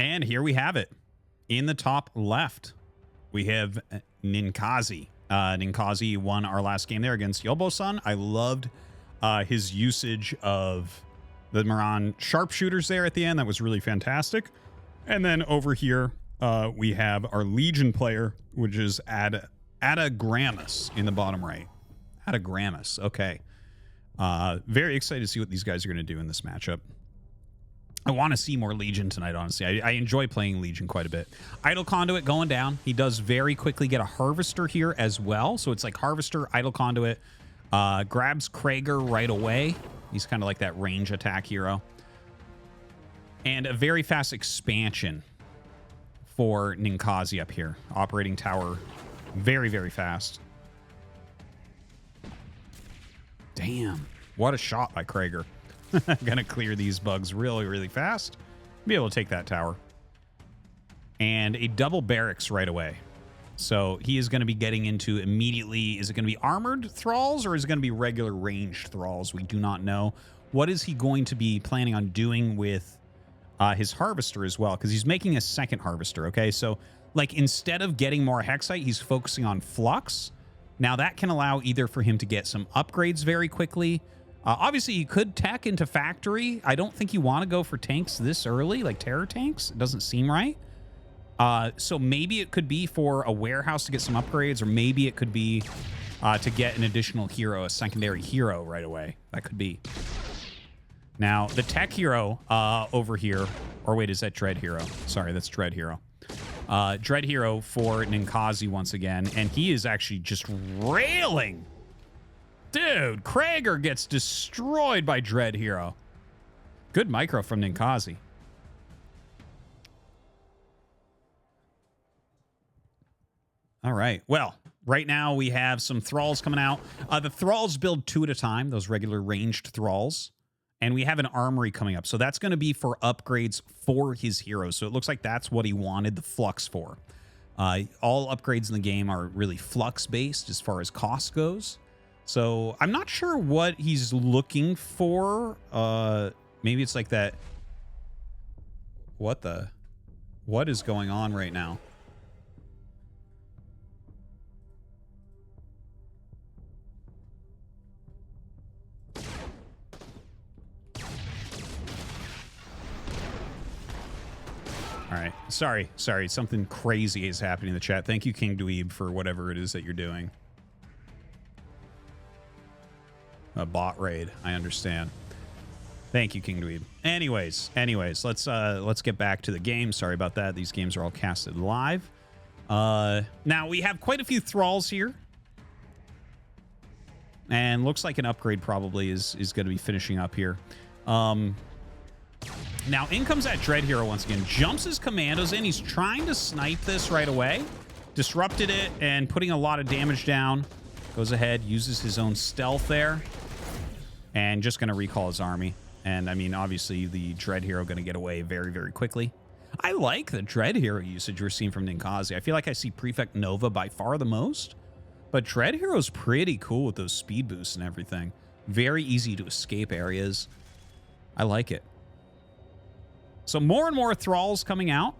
And here we have it. In the top left, we have Ninkazi. Ninkazi won our last game there against Yobo-san. I loved his usage of the Moran sharpshooters there at the end. That was really fantastic. And then over here, we have our Legion player, which is Adagramus in the bottom right. Adagramus. Okay. Very excited to see what these guys are going to do in this matchup. I want to see more Legion tonight, honestly. I enjoy playing Legion quite a bit. Idle Conduit going down. He does very quickly get a Harvester here as well. So it's like Harvester, Idle Conduit, grabs Krager right away. He's kind of like that range attack hero. And a very fast expansion for Ninkazi up here. Operating tower, very, very fast. Damn, what a shot by Krager. Gonna clear these bugs really, really fast. Be able to take that tower. And a double barracks right away. So he is going to be getting into immediately. Is it going to be armored thralls or is it going to be regular ranged thralls? We do not know. What is he going to be planning on doing with his harvester as well? Because he's making a second harvester. Okay, so like instead of getting more hexite, he's focusing on flux. Now that can allow either for him to get some upgrades very quickly. Obviously, you could tech into factory. I don't think you want to go for tanks this early, like terror tanks. It doesn't seem right. So maybe it could be for a warehouse to get some upgrades, or maybe it could be to get an additional hero, a secondary hero right away. That could be. Now, the tech hero over here, or wait, is that Dread Hero? Sorry, that's Dread Hero. Dread Hero for Ninkazi once again, and he is actually just railing. Dude, Krager gets destroyed by Dread Hero. Good micro from Ninkazi. All right. Well, right now we have some thralls coming out. The thralls build 2 at a time, those regular ranged thralls. And we have an armory coming up. So that's going to be for upgrades for his heroes. So it looks like that's what he wanted the flux for. All upgrades in the game are really flux based as far as cost goes. So I'm not sure what he's looking for. Maybe it's like that. What is going on right now? All right. Sorry. Something crazy is happening in the chat. Thank you, King Dweeb, for whatever it is that you're doing. A bot raid. I understand. Thank you, King Dweeb. Anyways, let's get back to the game. Sorry about that. These games are all casted live. Now we have quite a few thralls here. And looks like an upgrade probably is going to be finishing up here. Now, in comes that Dread Hero once again. Jumps his commandos in. He's trying to snipe this right away. Disrupted it and putting a lot of damage down. Goes ahead, uses his own stealth there. And just going to recall his army. And, I mean, obviously, the Dread Hero going to get away very, very quickly. I like the Dread Hero usage we're seeing from Ninkazi. I feel like I see Prefect Nova by far the most. But Dread Hero's pretty cool with those speed boosts and everything. Very easy to escape areas. I like it. So more and more thralls coming out.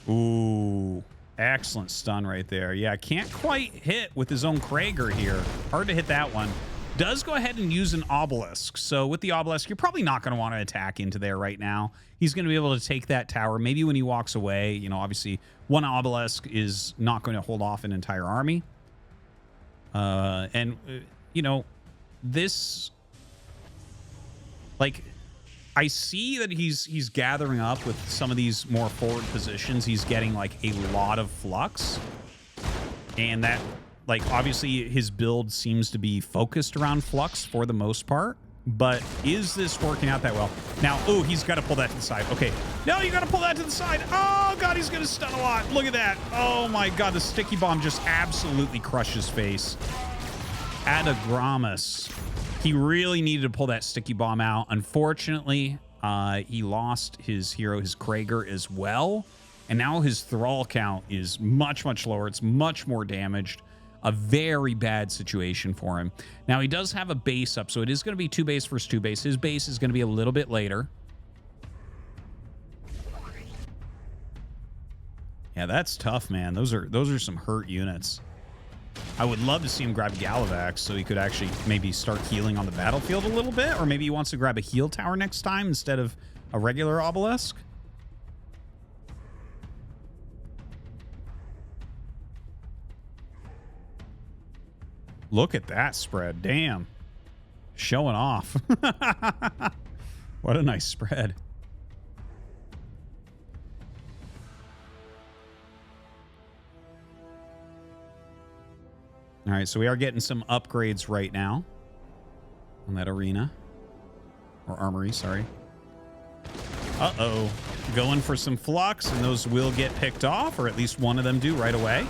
Ooh, excellent stun right there. Yeah, can't quite hit with his own Krager here. Hard to hit that one. Does go ahead and use an obelisk. So with the obelisk, you're probably not going to want to attack into there right now. He's going to be able to take that tower. Maybe when he walks away, you know, obviously one obelisk is not going to hold off an entire army. You know, this... Like, I see that he's gathering up with some of these more forward positions. He's getting, like, a lot of flux. And that, like, obviously his build seems to be focused around flux for the most part. But is this working out that well? Now, oh, he's got to pull that to the side. Okay. No, you got to pull that to the side. Oh, God, he's going to stun a lot. Look at that. Oh, my God. The sticky bomb just absolutely crushed his face. Adagramus. He really needed to pull that sticky bomb out. Unfortunately, he lost his hero, his Krager, as well. And now his thrall count is much, much lower. It's much more damaged. a very bad situation for him. Now, he does have a base up, so it is going to be 2 base versus 2 base. His base is going to be a little bit later. Yeah, that's tough, man. Those are some hurt units. I would love to see him grab Gallivax so he could actually maybe start healing on the battlefield a little bit, or maybe he wants to grab a heal tower next time instead of a regular obelisk. Look at that spread. Damn. Showing off. What a nice spread. All right, so we are getting some upgrades right now on that arena. Or armory, sorry. Uh-oh. Going for some flux, and those will get picked off, or at least one of them do right away.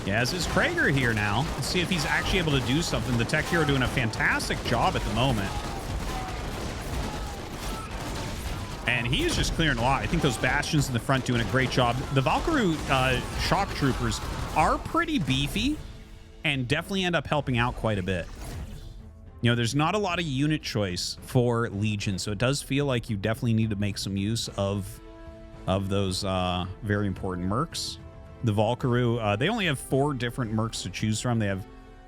Yeah, as is Krager here now. Let's see if he's actually able to do something. The tech hero doing a fantastic job at the moment. And he is just clearing a lot. I think those bastions in the front doing a great job. The Valkyrie shock troopers are pretty beefy and definitely end up helping out quite a bit. You know, there's not a lot of unit choice for Legion, so it does feel like you definitely need to make some use of those very important mercs. The Valkyrie, they only have 4 different mercs to choose from. They have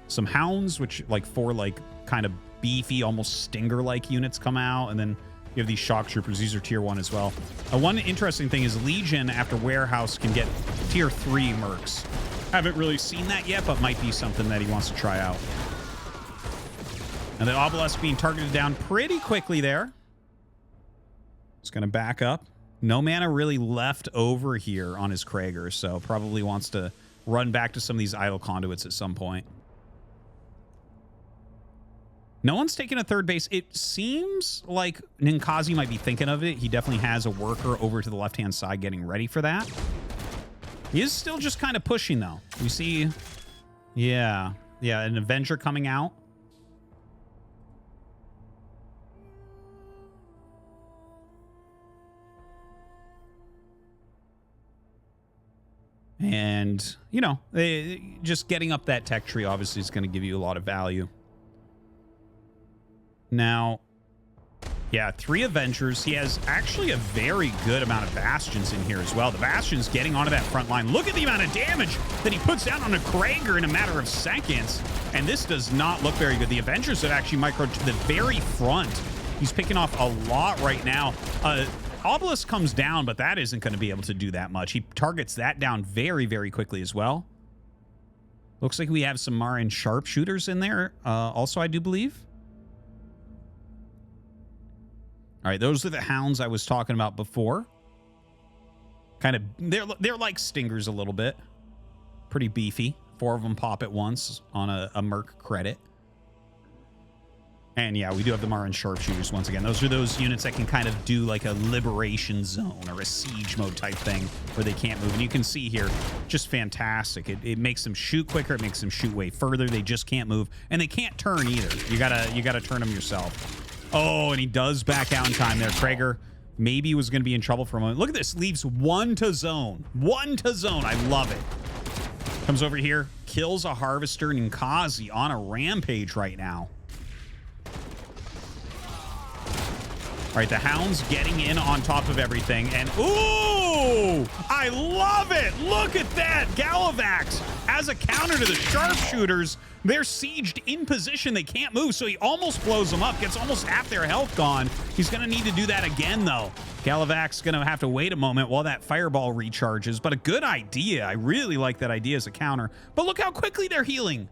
some hounds, which like 4 like kind of beefy, almost stinger-like units come out, and then you have these shock troopers. These are tier 1 as well. One interesting thing is Legion, after Warehouse, can get tier 3 mercs. Haven't really seen that yet, but might be something that he wants to try out. And the obelisk being targeted down pretty quickly there. It's going to back up. No mana really left over here on his Krager, so probably wants to run back to some of these idle conduits at some point. No one's taking a third base. It seems like Ninkazi might be thinking of it. He definitely has a worker over to the left-hand side getting ready for that. He is still just kind of pushing, though. You see, yeah, an Avenger coming out. And, you know, just getting up that tech tree obviously is going to give you a lot of value. Now, yeah, 3 Avengers. He has actually a very good amount of Bastions in here as well. The Bastions getting onto that front line. Look at the amount of damage that he puts down on a Krager in a matter of seconds. And this does not look very good. The Avengers have actually microed to the very front. He's picking off a lot right now. Obelisk comes down, but that isn't going to be able to do that much. He targets that down very, very quickly as well. Looks like we have some Marin sharpshooters in there also, I do believe. All right, those are the hounds I was talking about before. Kind of, they're like stingers a little bit. Pretty beefy. 4 of them pop at once on a Merc credit. And yeah, we do have the Marin sharpshooters once again. Those are those units that can kind of do like a liberation zone or a siege mode type thing where they can't move. And you can see here, just fantastic. It makes them shoot quicker. It makes them shoot way further. They just can't move, and they can't turn either. You gotta turn them yourself. Oh, and he does back out in time there. Krager maybe was going to be in trouble for a moment. Look at this. Leaves 1 to zone. 1 to zone. I love it. Comes over here, kills a Harvester, Ninkazi on a rampage right now. All right, the Hound's getting in on top of everything, and ooh, I love it. Look at that. Gallivax, as a counter to the sharpshooters, they're sieged in position. They can't move, so he almost blows them up, gets almost half their health gone. He's going to need to do that again, though. Gallivax going to have to wait a moment while that fireball recharges, but a good idea. I really like that idea as a counter. But look how quickly they're healing.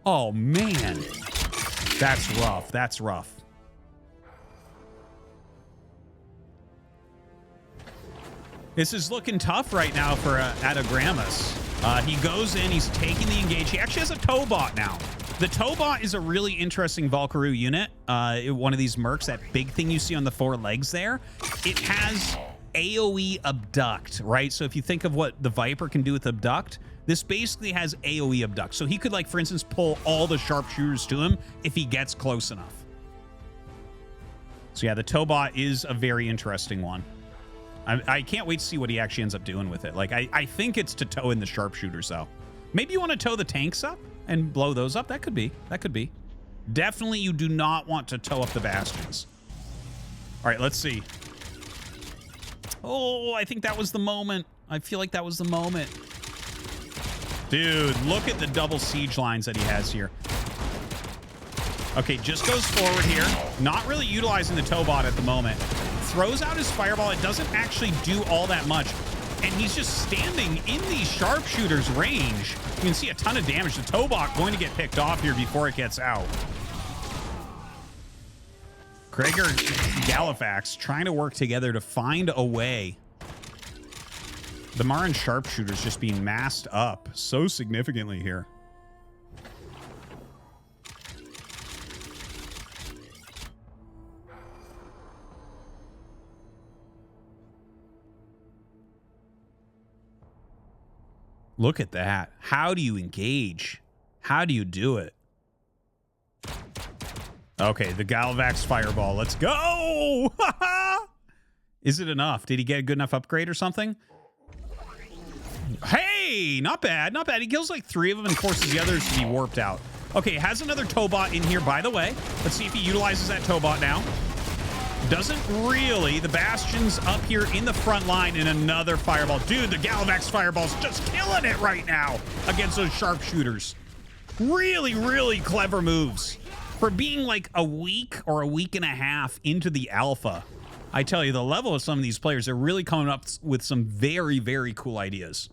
Oh, man. That's rough. That's rough. This is looking tough right now for Adagramus. He goes in, he's taking the engage. He actually has a Tobot now. The Tobot is a really interesting Valkyrie unit. One of these mercs, that big thing you see on the 4 legs there. It has AoE abduct, right? So if you think of what the Viper can do with abduct, this basically has AoE abduct. So he could, like, for instance, pull all the sharpshooters to him if he gets close enough. So yeah, the Tobot is a very interesting one. I can't wait to see what he actually ends up doing with it. Like, I think it's to tow in the sharpshooters, though. Maybe you want to tow the tanks up and blow those up. That could be. That could be. Definitely you do not want to tow up the bastions. All right, let's see. Oh, I think that was the moment. I feel like that was the moment. Dude, look at the double siege lines that he has here. Okay, just goes forward here. Not really utilizing the Tobot at the moment. Throws out his fireball. It doesn't actually do all that much. And he's just standing in the sharpshooter's range. You can see a ton of damage. The Tobot going to get picked off here before it gets out. Krager, Galivax trying to work together to find a way. The Marin sharpshooter's just being masked up so significantly here. Look at that. How do you engage? How do you do it? Okay, the Galivax fireball. Let's go! Is it enough? Did he get a good enough upgrade or something? Hey, not bad, not bad. He kills like 3 of them and forces the others to be warped out. Okay, has another Tobot in here, by the way. Let's see if he utilizes that Tobot now. Doesn't really. The Bastion's up here in the front line and another fireball. Dude, the Galivax fireball's just killing it right now against those sharpshooters. Really, really clever moves. For being like a week or a week and a half into the alpha, I tell you, the level of some of these players, they're really coming up with some very, very cool ideas.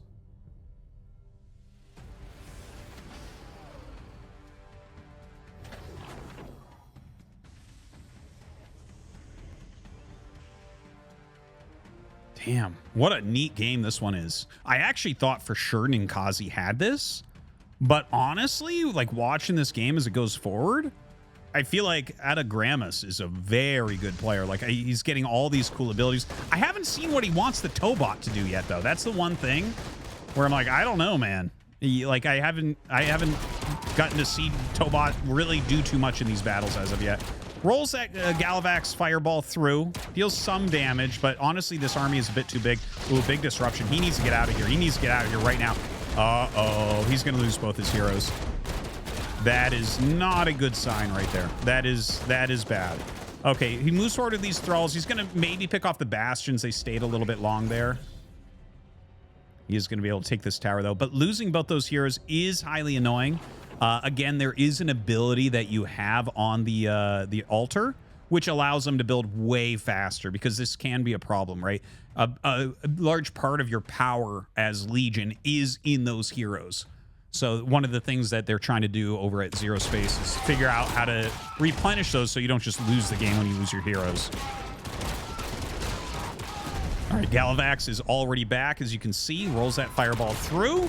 Damn, what a neat game this one is. I actually thought for sure Ninkazi had this, but honestly, like watching this game as it goes forward, I feel like Adagramus is a very good player. Like he's getting all these cool abilities. I haven't seen what he wants the Tobot to do yet, though. That's the one thing where I'm like, I don't know, man. Like I haven't gotten to see Tobot really do too much in these battles as of yet. Rolls that Galivax fireball through, deals some damage, but honestly, this army is a bit too big. Ooh, big disruption. He needs to get out of here. He needs to get out of here right now. Uh-oh, he's going to lose both his heroes. That is not a good sign right there. That is bad. Okay, he moves forward to these thralls. He's going to maybe pick off the bastions. They stayed a little bit long there. He is going to be able to take this tower, though. But losing both those heroes is highly annoying. Again, there is an ability that you have on the altar, which allows them to build way faster, because this can be a problem, right? A large part of your power as Legion is in those heroes. So one of the things that they're trying to do over at ZeroSpace is figure out how to replenish those so you don't just lose the game when you lose your heroes. All right, Galivax is already back, as you can see. Rolls that fireball through.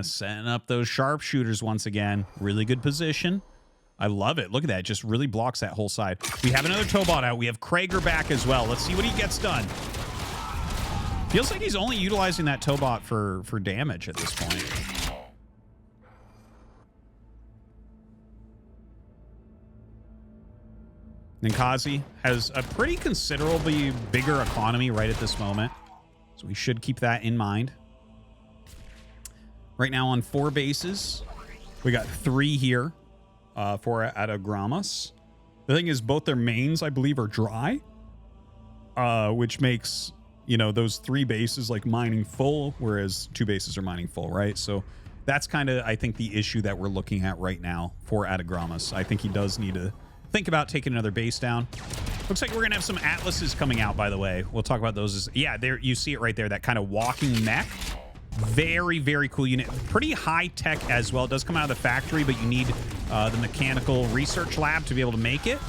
Setting up those sharpshooters once again. Really good position. I love it. Look at that. It just really blocks that whole side. We have another Tobot out. We have Krager back as well. Let's see what he gets done. Feels like he's only utilizing that Tobot for damage at this point. Ninkazi has a pretty considerably bigger economy right at this moment, so we should keep that in mind. Right now on 4 bases, we got 3 here for Adagramus. The thing is, both their mains, I believe, are dry, which makes, you know, those 3 bases like mining full, whereas 2 bases are mining full, right? So that's kind of, I think, the issue that we're looking at right now for Adagramus. I think he does need to think about taking another base down. Looks like we're gonna have some Atlases coming out, by the way. We'll talk about those. Yeah, there you see it right there, that kind of walking mech. Very, very cool unit. Pretty high tech as well. It does come out of the factory, but you need the mechanical research lab to be able to make it.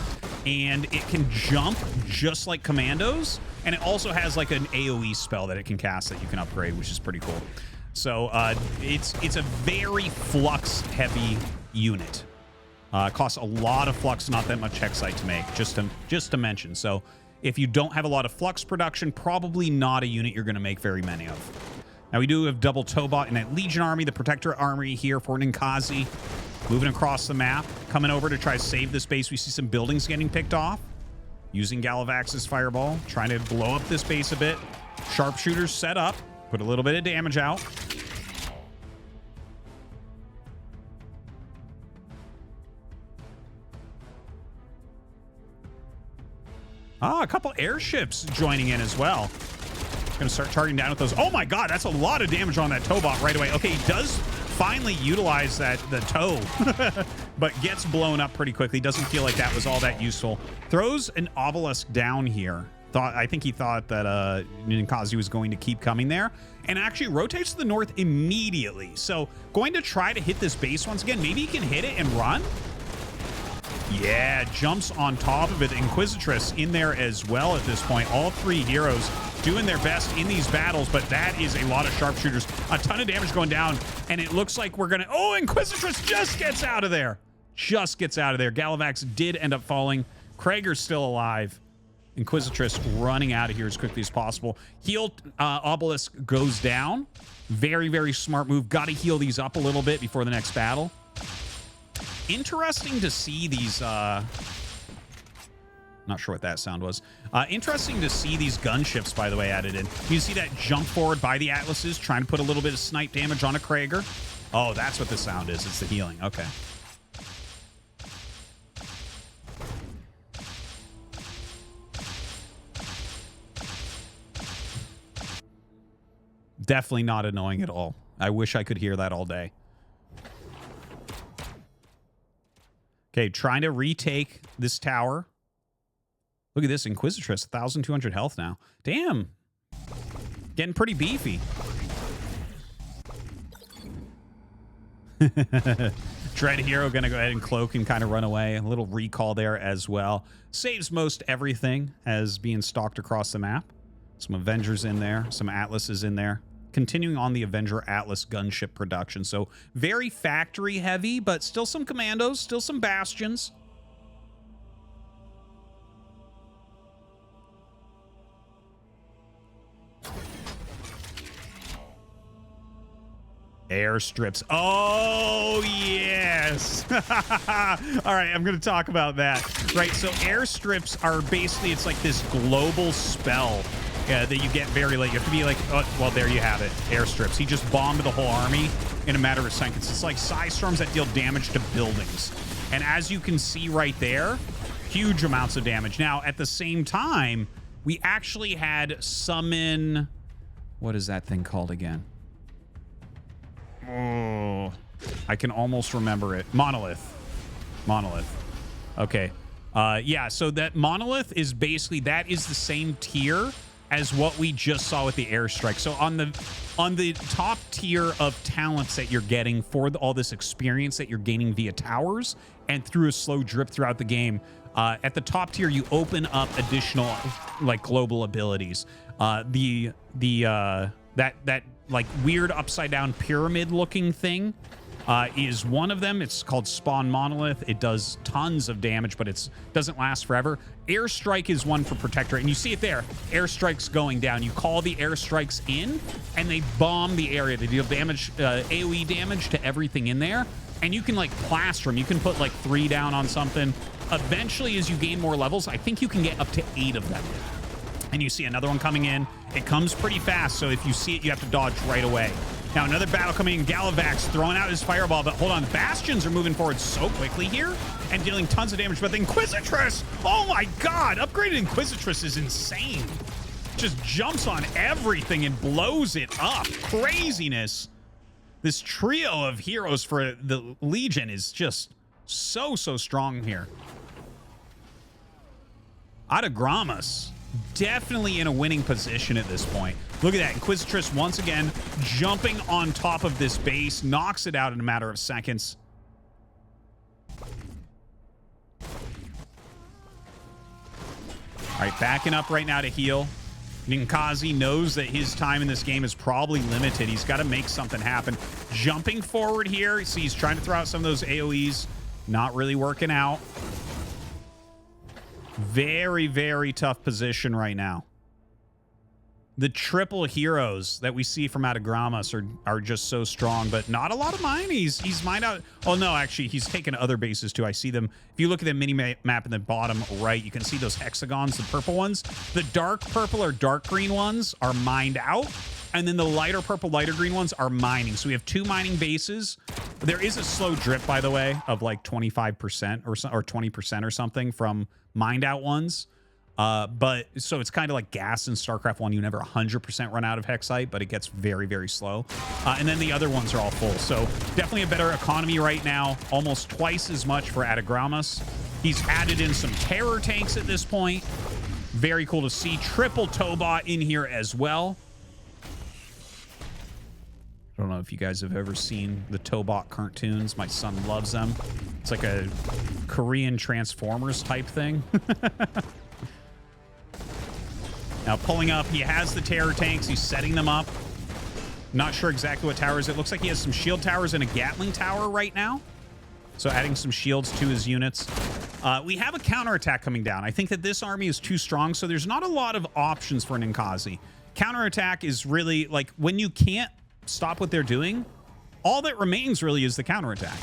And it can jump just like commandos. And it also has like an AoE spell that it can cast that you can upgrade, which is pretty cool. So it's a very flux heavy unit. Costs a lot of flux, not that much hexite to make, just to mention. So if you don't have a lot of flux production, probably not a unit you're going to make very many of. Now, we do have double Tobot in that Legion army, the Protector army here for Ninkazi. Moving across the map, coming over to try to save this base. We see some buildings getting picked off. Using Galivax's fireball, trying to blow up this base a bit. Sharpshooters set up. Put a little bit of damage out. Ah, a couple airships joining in as well. Gonna start targeting down with those. Oh my god, that's a lot of damage on that tow bot right away. Okay, he does finally utilize the tow, but gets blown up pretty quickly. Doesn't feel like that was all that useful. Throws an obelisk down here. I think he thought that Ninkazi was going to keep coming there, and actually rotates to the north immediately. So going to try to hit this base once again. Maybe he can hit it and run. Yeah, jumps on top of it. Inquisitress in there as well at this point. All three heroes doing their best in these battles, but that is a lot of sharpshooters. A ton of damage going down, and it looks like we're gonna... Oh, Inquisitress just gets out of there. Just gets out of there. Galavax did end up falling. Krager's still alive. Inquisitress running out of here as quickly as possible. Heal Obelisk goes down. Very, very smart move. Got to heal these up a little bit before the next battle. Interesting to see these... not sure what that sound was. Interesting to see these gunships, by the way, added in. You see that jump forward by the Atlases, trying to put a little bit of snipe damage on a Krager. Oh, that's what the sound is. It's the healing. Okay. Definitely not annoying at all. I wish I could hear that all day. Okay, trying to retake this tower. Look at this Inquisitress, 1,200 health now. Damn. Getting pretty beefy. Dread Hero gonna go ahead and cloak and kind of run away. A little recall there as well. Saves most everything as being stalked across the map. Some Avengers in there, some Atlases in there. Continuing on the Avenger Atlas gunship production. So very factory heavy, but still some commandos, still some bastions. Airstrips. Oh, yes. All right, I'm going to talk about that. Right, so airstrips are basically, it's like this global spell that you get very late. You have to be like, oh, well, there you have it. Airstrips. He just bombed the whole army in a matter of seconds. It's like Psystorms that deal damage to buildings. And as you can see right there, huge amounts of damage. Now, at the same time, we actually had summon... What is that thing called again? Oh, I can almost remember it. Monolith. Okay. Yeah, so that Monolith is basically, that is the same tier as what we just saw with the airstrike. So on the top tier of talents that you're getting for all this experience that you're gaining via towers and through a slow drip throughout the game, at the top tier you open up additional like global abilities. That like weird upside down pyramid looking thing is one of them. It's called Spawn Monolith. It does tons of damage, but it doesn't last forever. Airstrike is one for Protectorate, and you see it there. Airstrike's going down. You call the airstrikes in, and they bomb the area. They deal damage, AoE damage to everything in there, and you can like plaster them. You can put like 3 down on something. Eventually, as you gain more levels, I think you can get up to 8 of them. And you see another one coming in. It comes pretty fast, so if you see it, you have to dodge right away. Now, another battle coming in. Galavax throwing out his fireball, but hold on. Bastions are moving forward so quickly here and dealing tons of damage. But the Inquisitress, oh my god, upgraded Inquisitress is insane. Just jumps on everything and blows it up. Craziness. This trio of heroes for the Legion is just so strong here. Adagramas. Definitely in a winning position at this point. Look at that. Inquisitress once again jumping on top of this base. Knocks it out in a matter of seconds. All right, backing up right now to heal. Ninkazi knows that his time in this game is probably limited. He's got to make something happen. Jumping forward here. See, he's trying to throw out some of those AoEs. Not really working out. Very tough position right now. The triple heroes that we see from Atagramas are just so strong, but not a lot of mine. He's mined out. Oh, no, actually, he's taken other bases, too. I see them. If you look at the mini map in the bottom right, you can see those hexagons, the purple ones. The dark purple or dark green ones are mined out, and then the lighter purple, lighter green ones are mining. So we have 2 mining bases. There is a slow drip, by the way, of like 25% or 20% or something from mined out ones. But so it's kind of like gas in StarCraft 1. You never 100% run out of Hexite, but it gets very, very slow. And then the other ones are all full. So definitely a better economy right now. Almost twice as much for Atagramas. He's added in some terror tanks at this point. Very cool to see. Triple Tobot in here as well. I don't know if you guys have ever seen the Tobot cartoons. My son loves them. It's like a Korean Transformers type thing. Now pulling up, he has the terror tanks. He's setting them up. Not sure exactly what towers. It looks like he has some shield towers and a Gatling tower right now. So adding some shields to his units. We have a counterattack coming down. I think that this army is too strong, so there's not a lot of options for Ninkazi. Counterattack is really, like, when you can't stop what they're doing, all that remains really is the counterattack,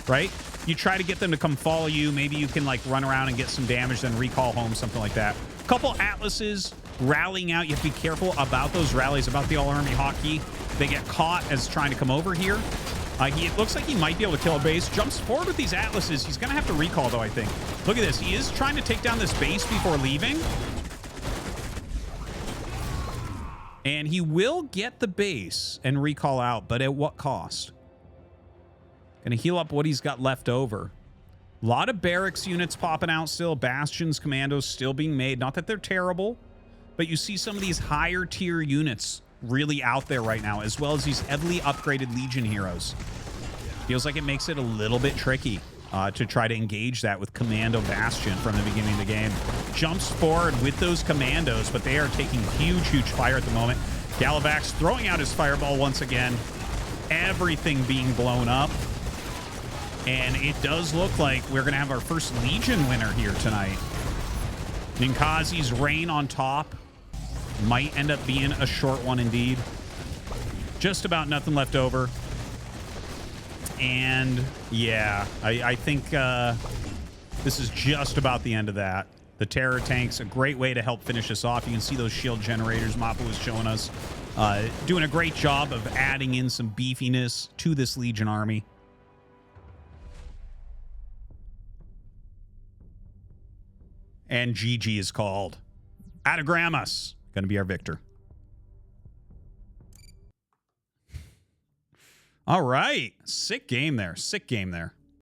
right? You try to get them to come follow you. Maybe you can, like, run around and get some damage, then recall home, something like that. Couple Atlases rallying out. You have to be careful about those rallies, about the all-army hotkey. They get caught as trying to come over here. It looks like he might be able to kill a base. Jumps forward with these Atlases. He's going to have to recall, though, I think. Look at this. He is trying to take down this base before leaving. And he will get the base and recall out, but at what cost? Going to heal up what he's got left over. A lot of barracks units popping out still. Bastions, commandos still being made. Not that they're terrible, but you see some of these higher tier units really out there right now, as well as these heavily upgraded Legion heroes. Feels like it makes it a little bit tricky to try to engage that with Commando Bastion from the beginning of the game. Jumps forward with those commandos, but they are taking huge, huge fire at the moment. Gallavax throwing out his fireball once again. Everything being blown up. And it does look like we're going to have our first Legion winner here tonight. Ninkazi's reign on top might end up being a short one indeed. Just about nothing left over. And yeah, I think this is just about the end of that. The terror tanks, a great way to help finish us off. You can see those shield generators Mapu was showing us. Doing a great job of adding in some beefiness to this Legion army. And GG is called. Atagramas going to be our victor. All right. Sick game there. Sick game there.